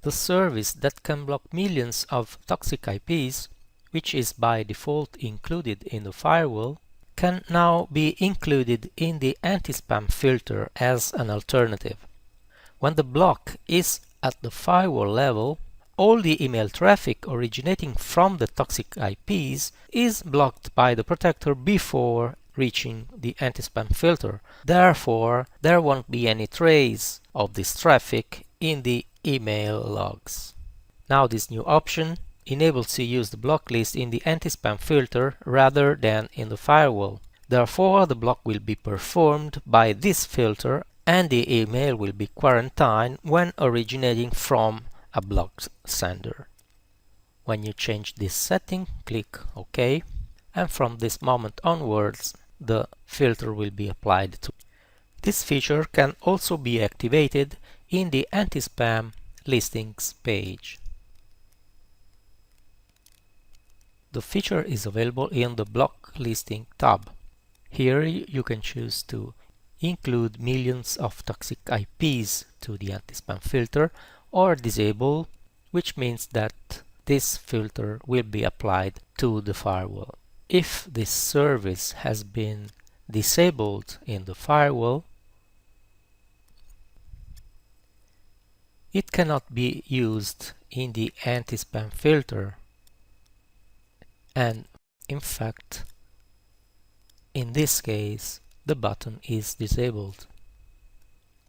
The service that can block millions of toxic IPs, which is by default included in the firewall, can now be included in the anti-spam filter as an alternative. When the block is at the firewall level, all the email traffic originating from the toxic IPs is blocked by the protector before reaching the anti-spam filter. Therefore, there won't be any trace of this traffic in the email logs. Now this new option enables to use the block list in the anti-spam filter rather than in the firewall. Therefore, the block will be performed by this filter and the email will be quarantined when originating from a blocked sender. When you change this setting, click OK, and from this moment onwards, the filter will be applied to. This feature can also be activated in the anti-spam listings page. The feature is available in the block listing tab. Here you can choose to include millions of toxic IPs to the anti-spam filter or disable, which means that this filter will be applied to the firewall. If this service has been disabled in the firewall, it cannot be used in the anti-spam filter, and in fact, in this case, the button is disabled.